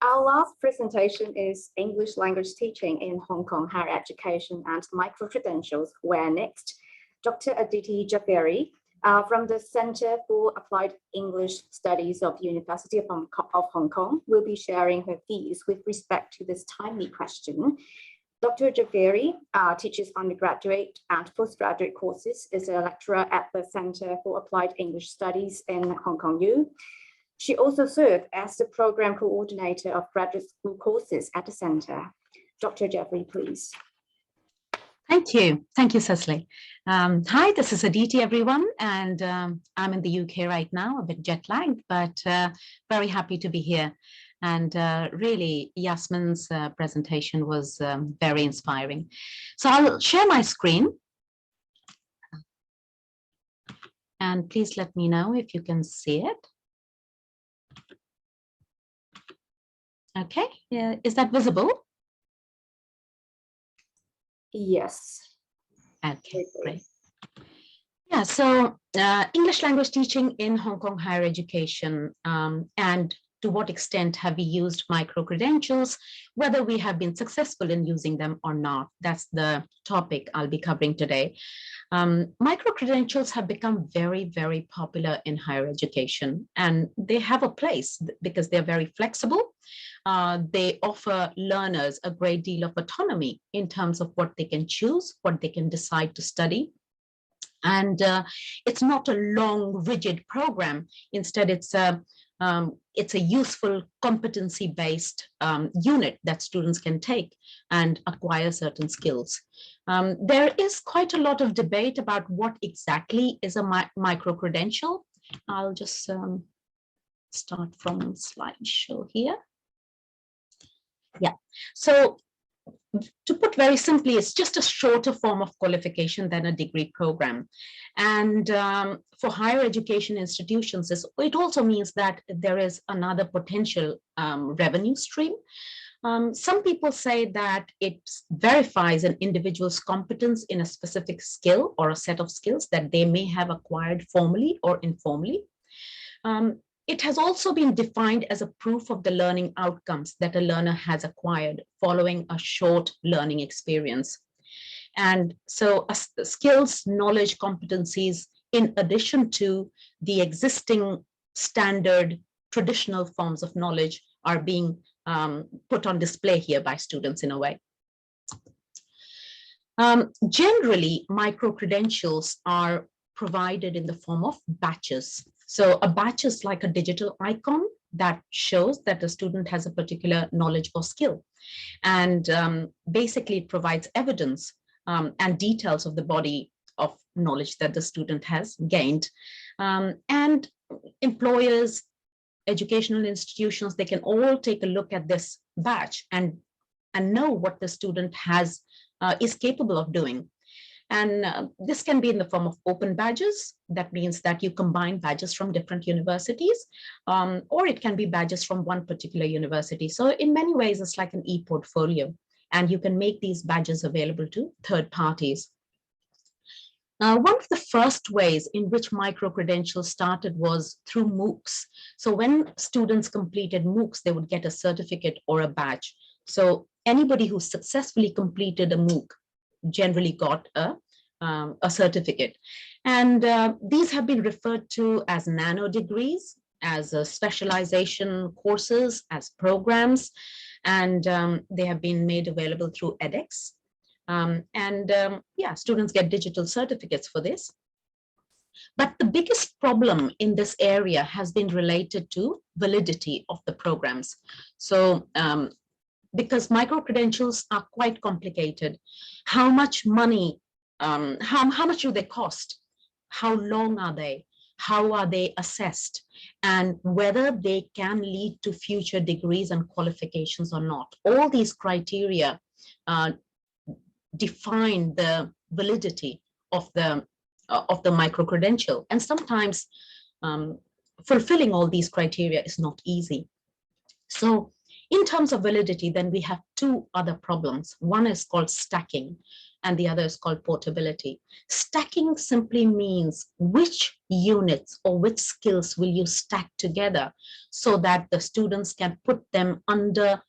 Our last presentation is English language teaching in Hong Kong higher education and micro-credentials, where next, Dr. Aditi Jhaveri from the Center for Applied English Studies of University of Hong Kong will be sharing her views with respect to this timely question. Dr. Jhaveri teaches undergraduate and postgraduate courses, is a lecturer at the Center for Applied English Studies in Hong Kong U. She also served as the program coordinator of graduate school courses at the center. Dr. Jhaveri, please. Thank you, Cecily. Hi, this is Aditi, everyone, and I'm in the UK right now, a bit jet lagged, but very happy to be here. And really, Yasmin's presentation was very inspiring. So I'll share my screen. And please let me know if you can see it. Okay, is that visible? Yes. Okay, great. Yeah, so English language teaching in Hong Kong higher education, and to what extent have we used micro-credentials, whether we have been successful in using them or not. That's the topic I'll be covering today. Micro-credentials have become very, very popular in higher education, and they have a place because they're very flexible. They offer learners a great deal of autonomy in terms of what they can choose, what they can decide to study. And it's not a long, rigid program. Instead, it's a useful competency-based unit that students can take and acquire certain skills. There is quite a lot of debate about what exactly is a micro-credential. I'll just start from slideshow here. Yeah, so to put very simply, it's just a shorter form of qualification than a degree program. And for higher education institutions, it also means that there is another potential revenue stream. Some people say that it verifies an individual's competence in a specific skill or a set of skills that they may have acquired formally or informally. It has also been defined as a proof of the learning outcomes that a learner has acquired following a short learning experience. And so skills, knowledge, competencies, in addition to the existing standard traditional forms of knowledge, are being put on display here by students in a way. Generally, micro-credentials are provided in the form of badges. So a badge is like a digital icon that shows that the student has a particular knowledge or skill. And basically it provides evidence and details of the body of knowledge that the student has gained. And employers, educational institutions, they can all take a look at this badge and know what the student is capable of doing. And this can be in the form of open badges. That means that you combine badges from different universities, or it can be badges from one particular university. So in many ways, it's like an e-portfolio, and you can make these badges available to third parties. One of the first ways in which micro-credentials started was through Moocs. So when students completed Moocs, they would get a certificate or a badge. So anybody who successfully completed a Mooc generally got a certificate. And these have been referred to as nano degrees, as specialization courses, as programs, and they have been made available through edX. Yeah, students get digital certificates for this. But the biggest problem in this area has been related to validity of the programs. So because micro-credentials are quite complicated. How much money, how much do they cost? How long are they? How are they assessed? And whether they can lead to future degrees and qualifications or not. All these criteria define the validity of the micro-credential. And sometimes fulfilling all these criteria is not easy. So in terms of validity, then we have two other problems. One is called stacking. and the other is called portability. Stacking simply means which units or which skills will you stack together so that the students can put them under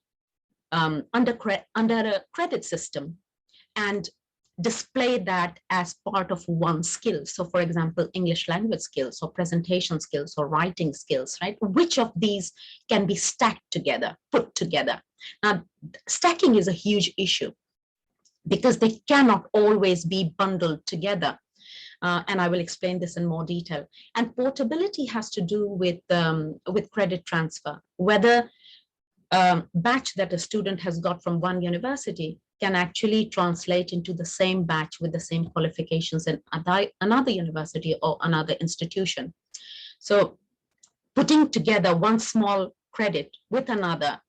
a credit system and display that as part of one skill. So for example, English language skills or presentation skills or writing skills, right? Which of these can be stacked together, put together? Now, stacking is a huge issue because they cannot always be bundled together. And I will explain this in more detail. And portability has to do with credit transfer, whether batch that a student has got from one university can actually translate into the same batch with the same qualifications in another university or another institution. So putting together one small credit with another,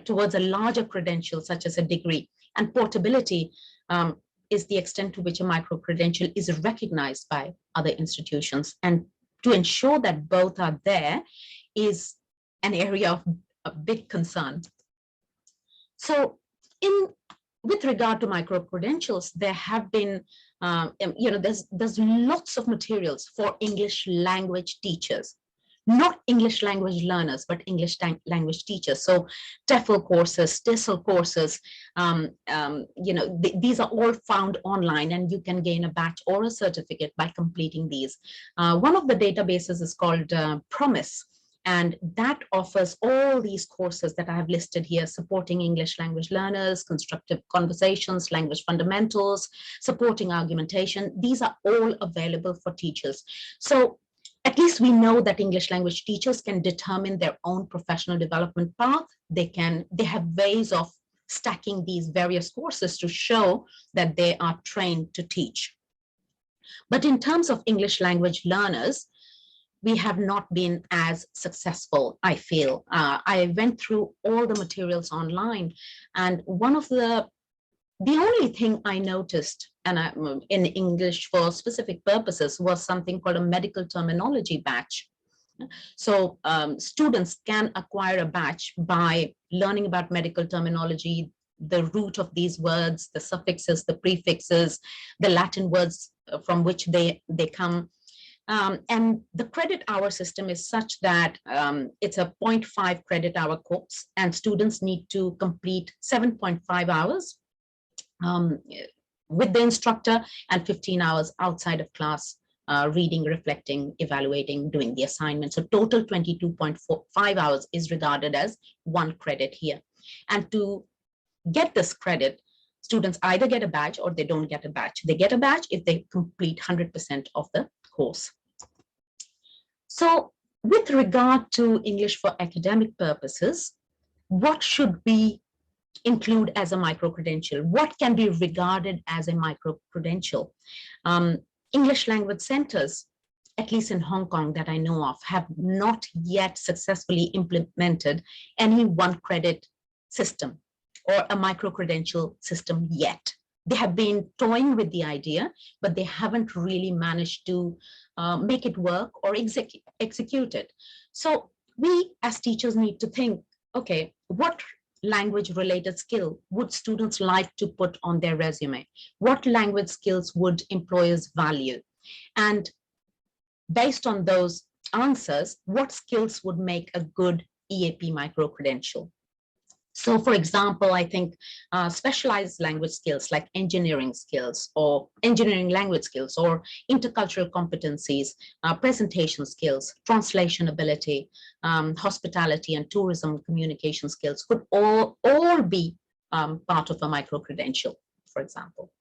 towards a larger credential, such as a degree, and portability is the extent to which a micro-credential is recognized by other institutions. And to ensure that both are there is an area of a big concern. So with regard to micro-credentials, there have been, there's lots of materials for English language teachers, not English language learners, but English language teachers. So TEFL courses, TESOL courses, these are all found online, and you can gain a badge or a certificate by completing these. One of the databases is called Promise, and that offers all these courses that I have listed here: supporting English language learners, constructive conversations, language fundamentals, supporting argumentation. These are all available for teachers. So at least we know that English language teachers can determine their own professional development path. They have ways of stacking these various courses to show that they are trained to teach. But in terms of English language learners, we have not been as successful, I feel. I went through all the materials online, and the only thing I noticed in English for specific purposes was something called a medical terminology batch. So students can acquire a batch by learning about medical terminology, the root of these words, the suffixes, the prefixes, the Latin words from which they come. And the credit hour system is such that it's a 0.5 credit hour course, and students need to complete 7.5 hours with the instructor and 15 hours outside of class, reading, reflecting, evaluating, doing the assignment. So total 22.5 hours is regarded as 1 credit here. And to get this credit, students either get a badge or they don't get a badge. They get a badge if they complete 100% of the course. So with regard to English for academic purposes, what should we include as a micro-credential? What can be regarded as a micro-credential? English language centers, at least in Hong Kong that I know of, have not yet successfully implemented any 1 credit system or a micro-credential system yet. They have been toying with the idea, but they haven't really managed to make it work or execute it. So we as teachers need to think, okay, what language-related skill would students like to put on their resume? What language skills would employers value? And based on those answers, what skills would make a good EAP micro-credential? So for example, I think specialized language skills like engineering skills or engineering language skills or intercultural competencies, presentation skills, translation ability, hospitality and tourism communication skills could all be part of a micro-credential, for example.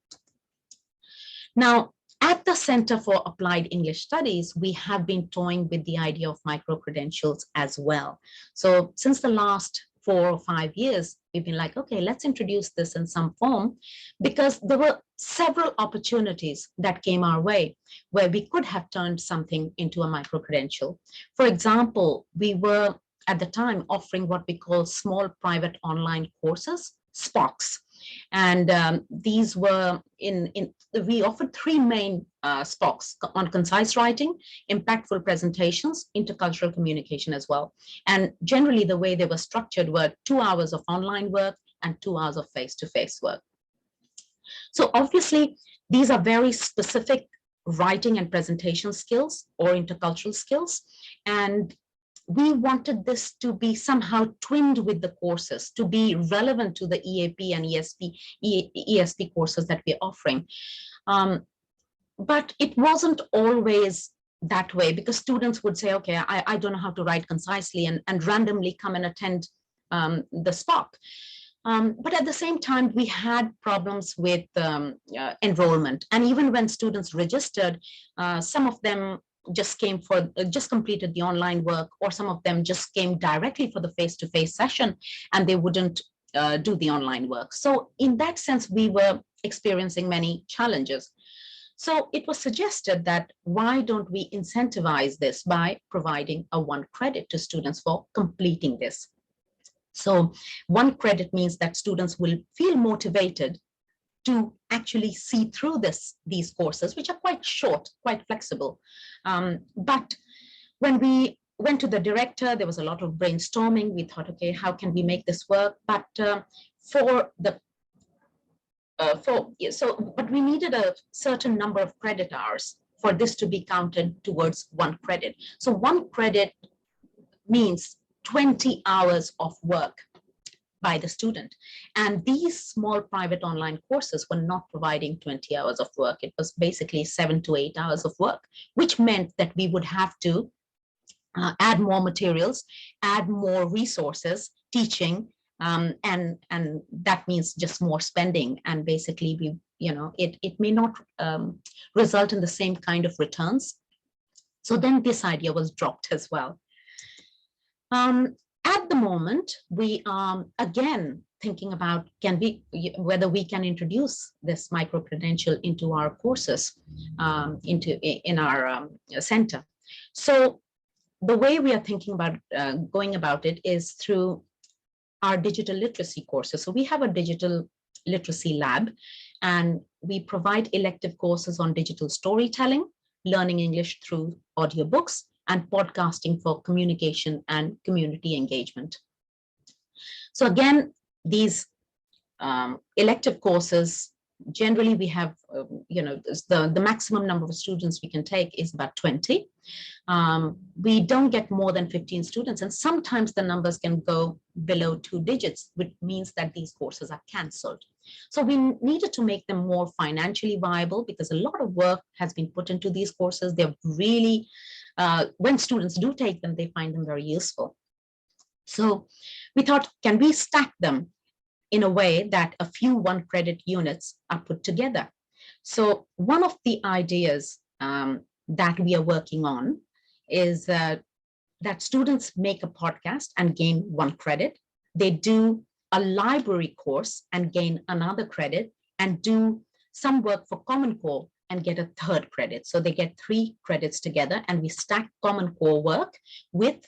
Now, at the Center for Applied English Studies, we have been toying with the idea of micro-credentials as well. So since the last 4 or 5 years, we've been like, okay, let's introduce this in some form, because there were several opportunities that came our way where we could have turned something into a micro-credential. For example, we were at the time offering what we call small private online courses, SPOCs. And these were we offered 3 main SPOCs on concise writing, impactful presentations, intercultural communication as well. And generally the way they were structured were 2 hours of online work and 2 hours of face-to-face work. So obviously, these are very specific writing and presentation skills or intercultural skills. And we wanted this to be somehow twinned with the courses, to be relevant to the EAP and ESP courses that we're offering. But it wasn't always that way, because students would say, okay, I don't know how to write concisely, and randomly come and attend the SPOC. But at the same time, we had problems with enrollment. And even when students registered, some of them just came for, just completed the online work, or some of them just came directly for the face-to-face session, and they wouldn't do the online work. So in that sense, we were experiencing many challenges. So it was suggested that why don't we incentivize this by providing a 1 credit to students for completing this. So 1 credit means that students will feel motivated to actually see through these courses, which are quite short, quite flexible. But when we went to the director, there was a lot of brainstorming. We thought, okay, how can we make this work? But but we needed a certain number of credit hours for this to be counted towards 1 credit. So 1 credit means 20 hours of work by the student. And these small private online courses were not providing 20 hours of work. It was basically 7 to 8 hours of work, which meant that we would have to add more materials, add more resources, teaching, and that means just more spending. And basically, it may not result in the same kind of returns. So then this idea was dropped as well. At the moment, we are again thinking about whether we can introduce this micro-credential into our courses, in our center. So the way we are thinking about going about it is through our digital literacy courses. So we have a digital literacy lab, and we provide elective courses on digital storytelling, learning English through audiobooks, and podcasting for communication and community engagement. So again, these elective courses, generally we have, the maximum number of students we can take is about 20. We don't get more than 15 students, and sometimes the numbers can go below 2 digits, which means that these courses are cancelled. So we needed to make them more financially viable, because a lot of work has been put into these courses. They're really, when students do take them, they find them very useful. So we thought, can we stack them in a way that a few 1 credit units are put together? So one of the ideas that we are working on is that students make a podcast and gain 1 credit. They do a library course and gain another credit, and do some work for Common Core and get a 3rd credit. So they get 3 credits together, and we stack Common Core work with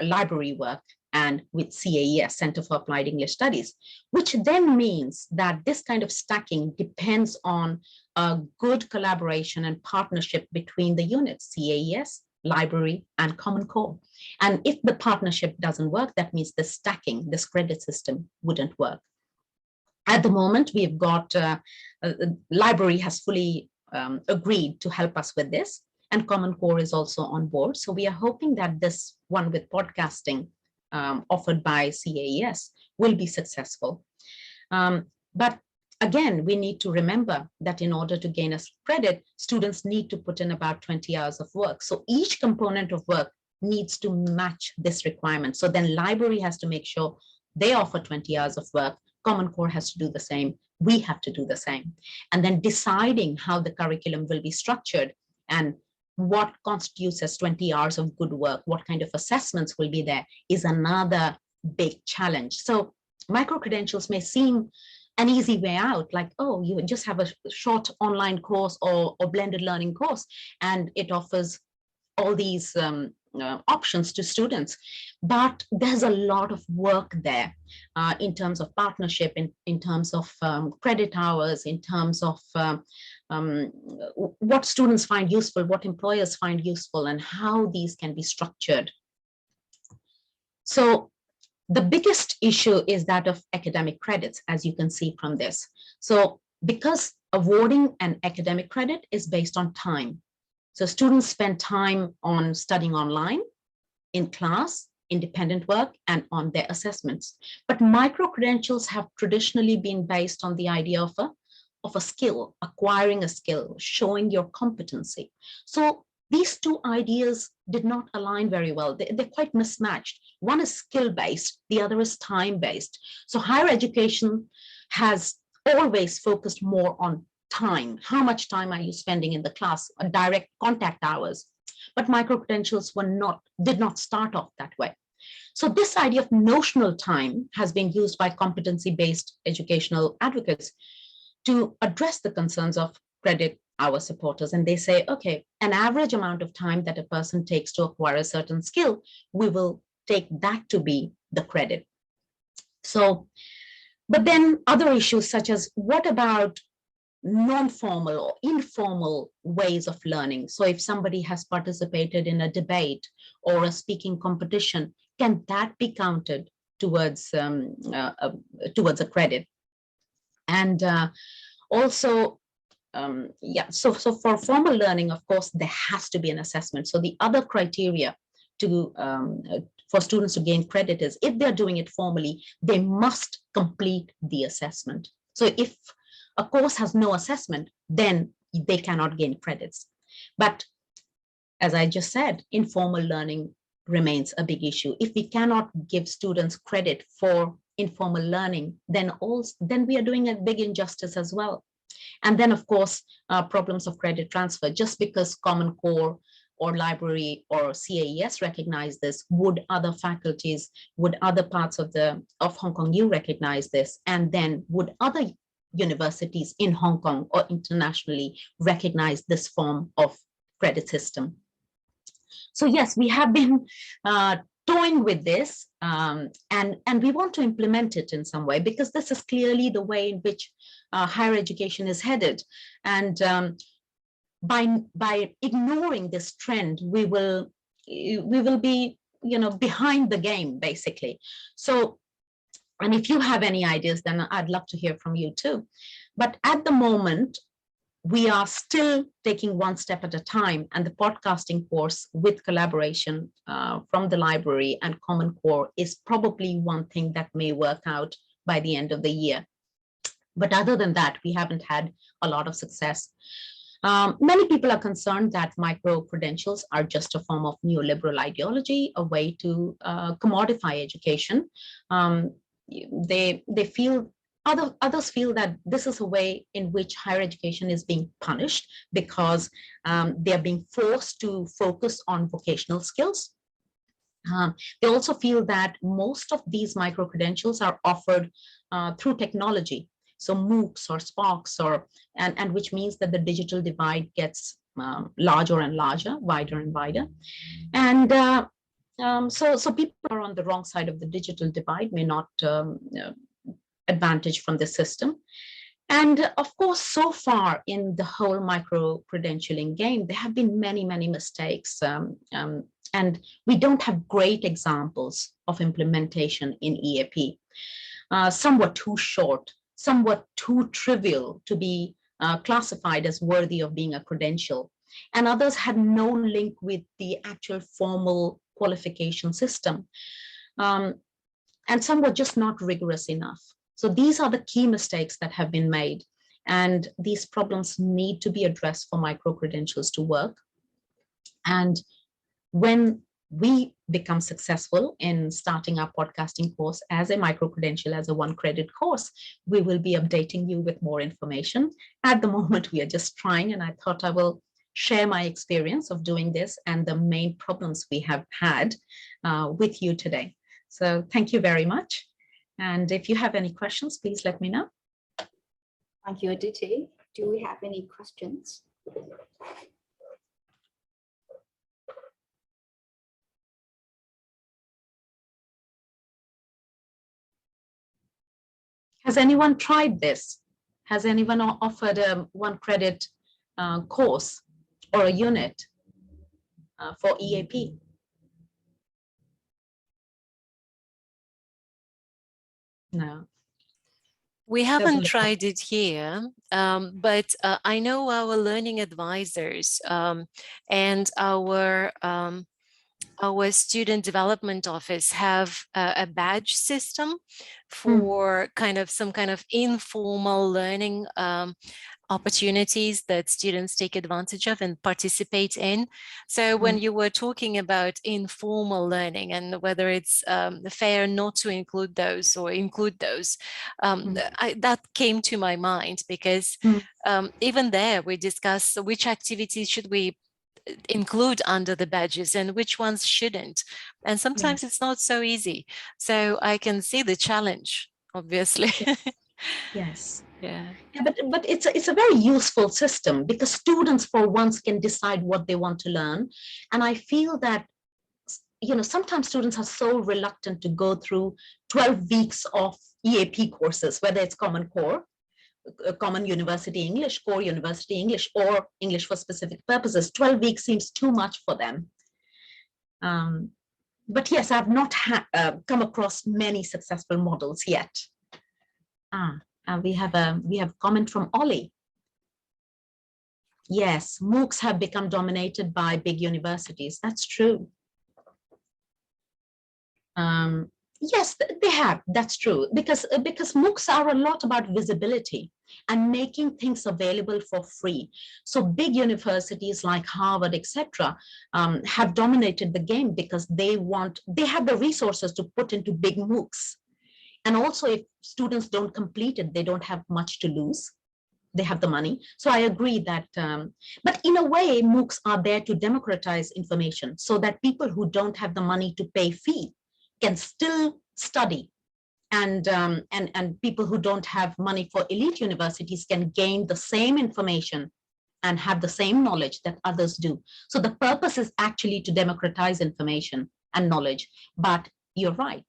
library work and with CAES, Center for Applied English Studies, which then means that this kind of stacking depends on a good collaboration and partnership between the units, CAES, library, and Common Core. And if the partnership doesn't work, that means the stacking, this credit system wouldn't work. At the moment, we've got, library has fully agreed to help us with this, and Common Core is also on board. So we are hoping that this one with podcasting offered by CAES will be successful. But again, we need to remember that in order to gain a credit, students need to put in about 20 hours of work. So each component of work needs to match this requirement. So then library has to make sure they offer 20 hours of work. Common Core has to do the same. We have to do the same. And then deciding how the curriculum will be structured and what constitutes as 20 hours of good work, what kind of assessments will be there, is another big challenge. So micro-credentials may seem an easy way out, like, oh, you just have a short online course or blended learning course, and it offers all these options to students. But there's a lot of work there in terms of partnership, in terms of credit hours, in terms of what students find useful, what employers find useful, and how these can be structured. So the biggest issue is that of academic credits, as you can see from this. So because awarding an academic credit is based on time. So students spend time on studying online, in class, independent work, and on their assessments. But micro-credentials have traditionally been based on the idea of a skill, acquiring a skill, showing your competency. So these two ideas did not align very well. They're quite mismatched. One is skill-based, the other is time-based. So higher education has always focused more on time. How much time are you spending in the class, direct contact hours? But micro-credentials did not start off that way. So this idea of notional time has been used by competency-based educational advocates to address the concerns of credit hour supporters. And they say, okay, an average amount of time that a person takes to acquire a certain skill, we will take that to be the credit. So, but then other issues such as what about non-formal or informal ways of learning? So if somebody has participated in a debate or a speaking competition, can that be counted towards a credit? And also, so for formal learning, of course, there has to be an assessment. So the other criteria for students to gain credit is if they're doing it formally, they must complete the assessment. So if a course has no assessment, then they cannot gain credits. But as I just said, informal learning remains a big issue. If we cannot give students credit for informal learning, then we are doing a big injustice as well. And then, of course, problems of credit transfer. Just because Common Core or library or CAES recognize this, would other faculties, would other parts of Hong Kong U recognize this? And then would other universities in Hong Kong or internationally recognize this form of credit system? So yes, we have been toying with this, and we want to implement it in some way, because this is clearly the way in which higher education is headed. And by ignoring this trend, we will be, behind the game, basically. So, and if you have any ideas, then I'd love to hear from you too. But at the moment, we are still taking one step at a time, and the podcasting course with collaboration from the library and Common Core is probably one thing that may work out by the end of the year. But other than that, we haven't had a lot of success. Many people are concerned that micro-credentials are just a form of neoliberal ideology, a way to commodify education. They feel, others feel that this is a way in which higher education is being punished because they're being forced to focus on vocational skills. They also feel that most of these micro-credentials are offered through technology. So Moocs or Sparks, and which means that the digital divide gets larger and larger, wider and wider. And so people are on the wrong side of the digital divide, may not advantage from the system. And of course, so far in the whole micro-credentialing game, there have been many, many mistakes. And we don't have great examples of implementation in EAP. Some were too short, some were too trivial to be classified as worthy of being a credential. And others had no link with the actual formal qualification system. And some were just not rigorous enough. So these are the key mistakes that have been made. And these problems need to be addressed for micro-credentials to work. And when we become successful in starting our podcasting course as a micro-credential, as a one-credit course, we will be updating you with more information. At the moment, we are just trying, and I thought I will share my experience of doing this and the main problems we have had with you today. So thank you very much. And if you have any questions, please let me know. Thank you, Aditi. Do we have any questions? Has anyone tried this? Has anyone offered a one-credit course or a unit for EAP? No. We haven't Doesn't tried it here, but I know our learning advisors and our student development office have a badge system for some kind of informal learning opportunities that students take advantage of and participate in. So when you were talking about informal learning and whether it's fair not to include those or include those, that came to my mind because even there we discuss which activities should we include under the badges and which ones shouldn't. And sometimes it's not so easy. So I can see the challenge, obviously. Yes. Yeah. But it's a very useful system because students for once can decide what they want to learn. And I feel that, you know, sometimes students are so reluctant to go through 12 weeks of EAP courses, whether it's Common Core, Common University English, Core University English, or English for specific purposes. 12 weeks seems too much for them. But yes, I've not come across many successful models yet. We have a comment from Ollie. Yes, Moocs have become dominated by big universities. That's true. Yes, they have. That's true. Because Moocs are a lot about visibility and making things available for free. So big universities like Harvard, etc., have dominated the game because they have the resources to put into big Moocs. And also, if students don't complete it, they don't have much to lose. They have the money. So I agree that, but in a way, Moocs are there to democratize information so that people who don't have the money to pay fee can still study. And people who don't have money for elite universities can gain the same information and have the same knowledge that others do. So the purpose is actually to democratize information and knowledge. But you're right.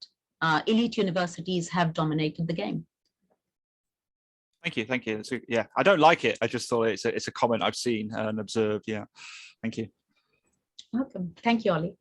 Elite universities have dominated the game. Thank you, thank you. Yeah, I don't like it. I just thought it's a comment I've seen and observed. Yeah, thank you. Welcome. Thank you, Ollie.